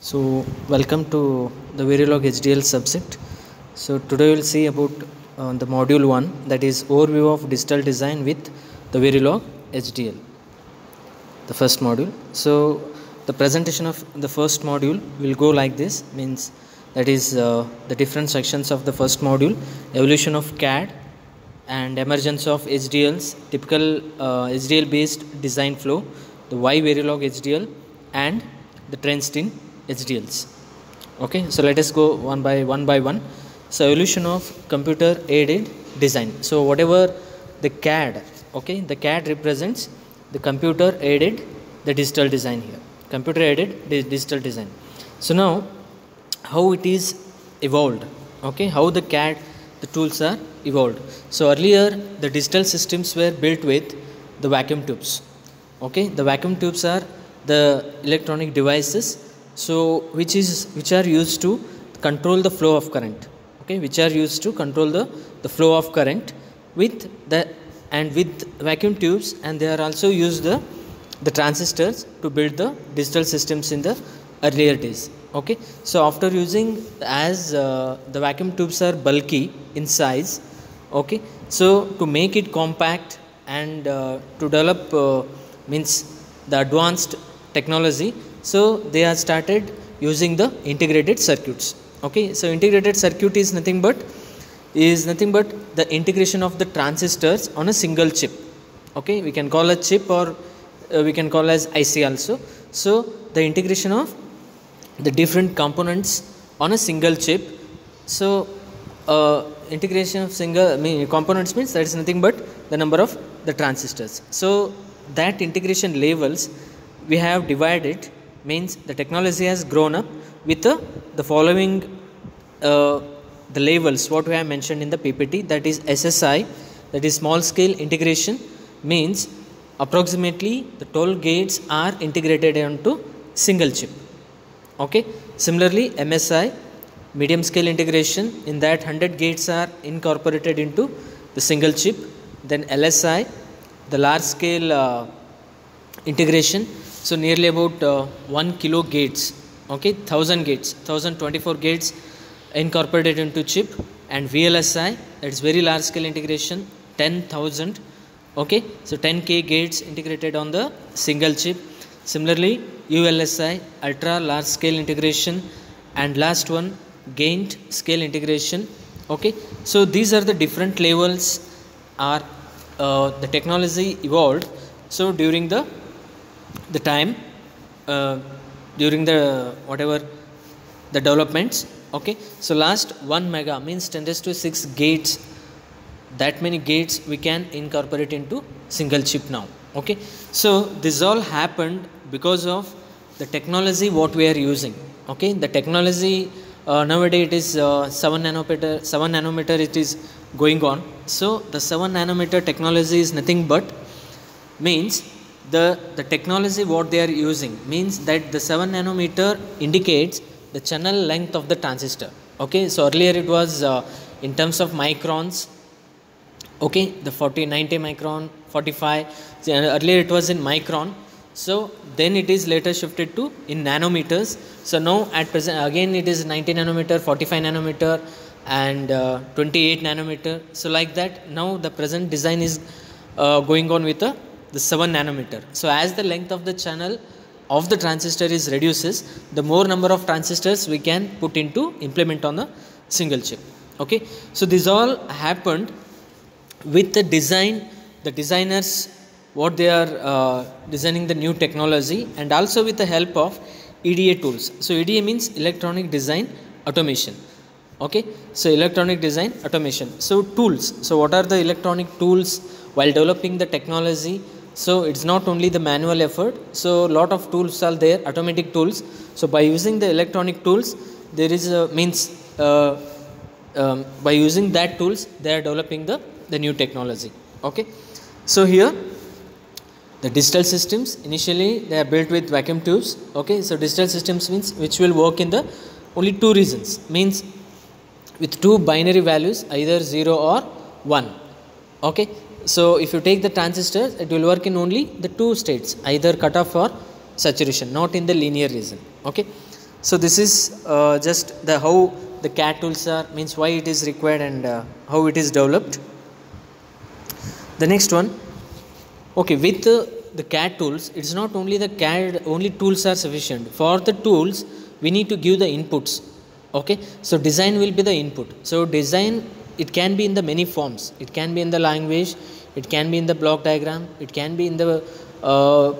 So welcome to the Verilog HDL subject. So today we will see about the module 1, that is overview of digital design with the Verilog HDL, the first module. So the presentation of the first module will go like this, means that is the different sections of the first module: evolution of CAD and emergence of HDLs, typical HDL based design flow, the why Verilog HDL, and the trends in HDLs. Okay, so let us go one by one. So evolution of computer aided design. So whatever the CAD, okay, the CAD represents the computer aided the digital design here. Computer aided digital design. So now how it is evolved, okay, how the CAD the tools are evolved. So earlier the digital systems were built with the vacuum tubes. Okay, the vacuum tubes are the electronic devices, so which are used to control the flow of current. Okay, which are used to control the flow of current with vacuum tubes, and they are also used the transistors to build the digital systems in the earlier days. Okay, so after using, as the vacuum tubes are bulky in size, okay, so to make it compact and to develop means the advanced technology, so they have started using the integrated circuits. Okay, so integrated circuit is nothing but the integration of the transistors on a single chip. Okay, we can call a chip, or we can call as IC also. So the integration of the different components on a single chip. So integration of components means that is nothing but the number of the transistors. So that integration levels we have divided, means the technology has grown up with the following the levels what we have mentioned in the PPT, that is SSI, that is small scale integration, means approximately the 12 gates are integrated onto single chip. Okay, similarly MSI, medium scale integration, in that 100 gates are incorporated into the single chip. Then LSI, the large scale integration, so nearly about 1 kilo gates, okay, 1000 gates, 1024 gates incorporated into chip. And VLSI, that is very large scale integration, 10,000, okay, so 10k gates integrated on the single chip. Similarly ULSI, ultra large scale integration, and last one gained scale integration. Okay, so these are the different levels are the technology evolved. So during the time during the whatever the developments. Okay, so last 1 mega means 10 raised to 6 gates, that many gates we can incorporate into single chip now. Okay, so this all happened because of the technology what we are using. Okay, the technology nowadays it is 7 nanometer it is going on. So the 7 nanometer technology is nothing but means the technology what they are using, means that the 7 nanometer indicates the channel length of the transistor. Okay, so earlier it was in terms of microns. Okay, the 90 micron, 45, earlier it was in micron. So then it is later shifted to in nanometers. So now at present again it is 90 nanometer, 45 nanometer, and 28 nanometer. So like that now the present design is going on with the 7 nanometer. So as the length of the channel of the transistor is reduces, the more number of transistors we can put into implement on the single chip. Okay, so this all happened with the design, the designers what they are designing the new technology, and also with the help of EDA tools. So EDA means electronic design automation. Okay, so electronic design automation. So tools, so what are the electronic tools while developing the technology? So it's not only the manual effort, so lot of tools are there, automatic tools. So by using the electronic tools, there is a means by using that tools they are developing the new technology. Okay, so here the digital systems, initially they are built with vacuum tubes. Okay, so digital systems means which will work in the only two reasons, means with two binary values, either 0 or 1. Okay, so if you take the transistors, it will work in only the two states, either cutoff or saturation, not in the linear region. Okay, So this is just the how the CAD tools are, means why it is required, and how it is developed. The next one, okay, with the CAD tools, it's not only the CAD only tools are sufficient. For the tools we need to give the inputs. Okay, so design will be the input. So design, it can be in the many forms. It can be in the language, it can be in the block diagram, it can be in the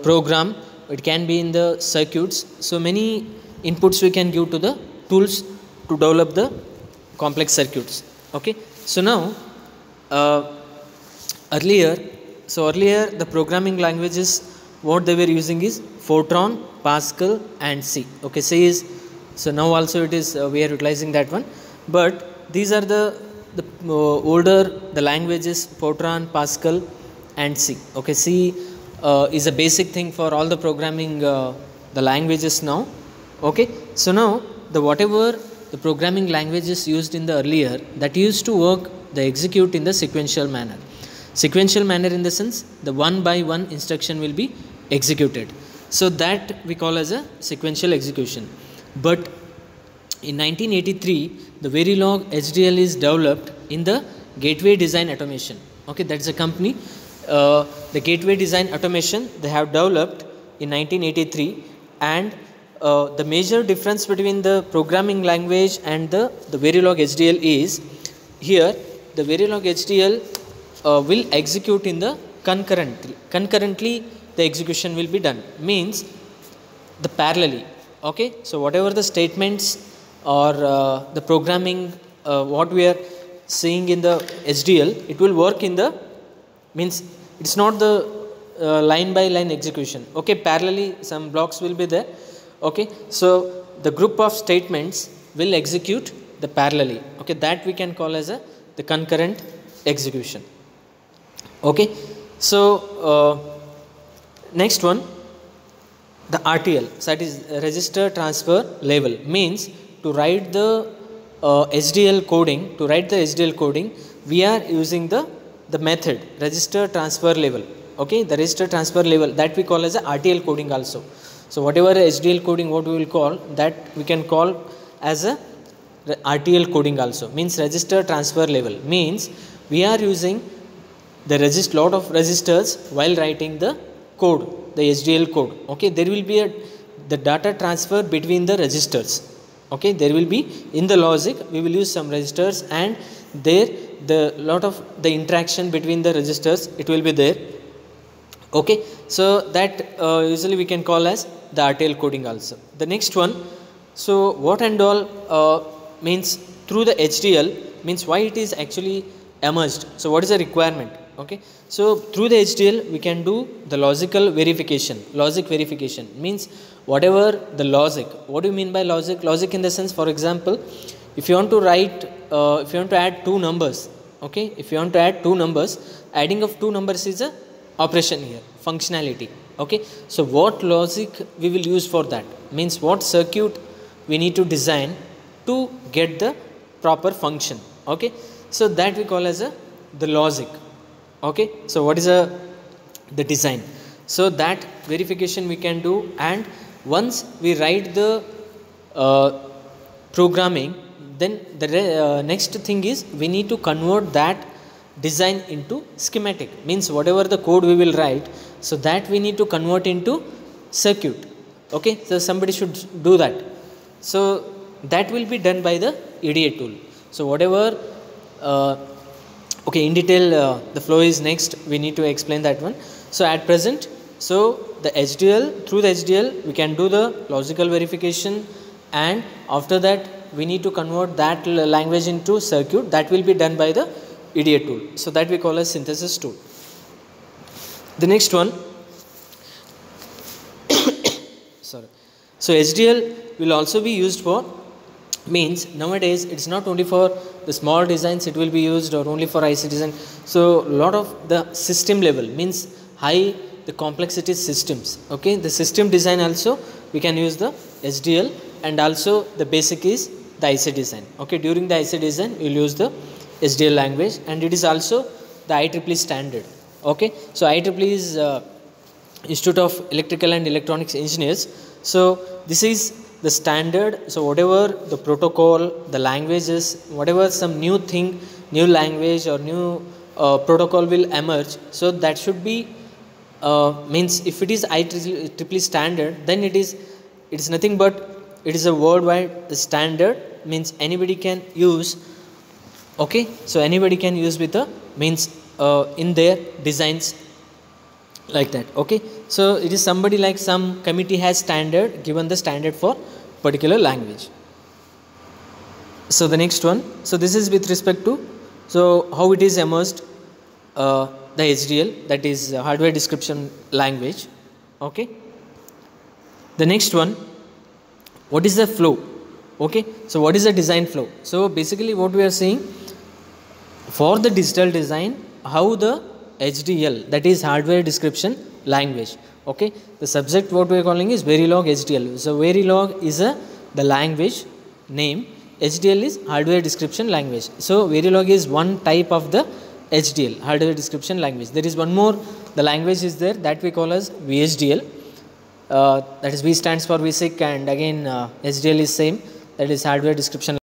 program, it can be in the circuits. So many inputs we can give to the tools to develop the complex circuits. Okay, so now earlier the programming languages what they were using is Fortran, Pascal and C. Okay, C is, so now also it is we are utilizing that one, but these are the older the languages Fortran, Pascal and C. Okay, C is a basic thing for all the programming the languages now. Okay, so now the whatever the programming languages used in the earlier, that used to work the execute in the sequential manner. Sequential manner in the sense the one by one instruction will be executed, so that we call as a sequential execution. But in 1983 the Verilog HDL is developed in the Gateway Design Automation. Okay, that's a company, the Gateway Design Automation they have developed in 1983. And the major difference between the programming language and the Verilog HDL is, here the Verilog HDL will execute in the concurrently the execution will be done, means the parallelly. Okay, so whatever the statements or the programming what we are seeing in the HDL, it will work in the, means it's not the line by line execution. Okay, parallelly some blocks will be there. Okay, so the group of statements will execute the parallelly. Okay, that we can call as the concurrent execution. Okay, so next one, the RTL, so that is register transfer level, means to write the HDL coding, we are using the method register transfer level. Okay, the register transfer level, that we call as a RTL coding also. So whatever HDL coding what we will call, that we can call as a RTL coding also, means register transfer level, means we are using the lot of registers while writing the code, the HDL code. Okay, there will be the data transfer between the registers. Okay, there will be in the logic we will use some registers, and there the lot of the interaction between the registers it will be there. Okay, so that usually we can call as the RTL coding also. The next one, so what and all means through the HDL, means why it is actually emerged. So what is the requirement? Okay, so through the HDL we can do the logic verification, means whatever the logic. What do you mean by logic in the sense, for example, if you want to write if you want to add two numbers. Okay, if you want to add two numbers, adding of two numbers is a operation here, functionality. Okay, so what logic we will use for that, means what circuit we need to design to get the proper function. Okay, so that we call as the logic. Okay, so what is the design? So that verification we can do, and once we write the programming, then the next thing is we need to convert that design into schematic, means whatever the code we will write, so that we need to convert into circuit. Okay, so somebody should do that. So that will be done by the EDA tool. So whatever okay, in detail the flow is next, we need to explain that one. So at present, so the HDL, through the HDL we can do the logical verification, and after that we need to convert that language into circuit. That will be done by the EDA tool, so that we call as synthesis tool. The next one sorry, so HDL will also be used for, means nowadays it's not only for the small designs it will be used, or only for IC design. So lot of the system level, means high the complexity systems. Okay, the system design also we can use the HDL, and also the basic is the IC design. Okay, during the IC design we will use the HDL language, and it is also the IEEE standard. Okay, so IEEE is Institute of Electrical and Electronics Engineers. So this is the standard. So whatever the protocol, the languages, whatever some new thing, new language or new protocol will emerge, so that should be means if it is IEEE standard, then it is nothing but it is a worldwide standard, means anybody can use. Okay, so anybody can use with a means in their designs, like that. Okay, so it is somebody like some committee has standard, given the standard for particular language. So the next one, so this is with respect to so how it is emerged, the HDL, that is hardware description language. Okay, the next one, what is the flow? Okay, so what is the design flow? So basically what we are saying, for the digital design, how the HDL, that is hardware description language. Okay, the subject what we are calling is Verilog HDL. So Verilog is the language name, HDL is hardware description language. So Verilog is one type of the HDL, hardware description language. There is one more, the language is there, that we call as VHDL. That is V stands for VSIC, and again HDL is same, that is hardware description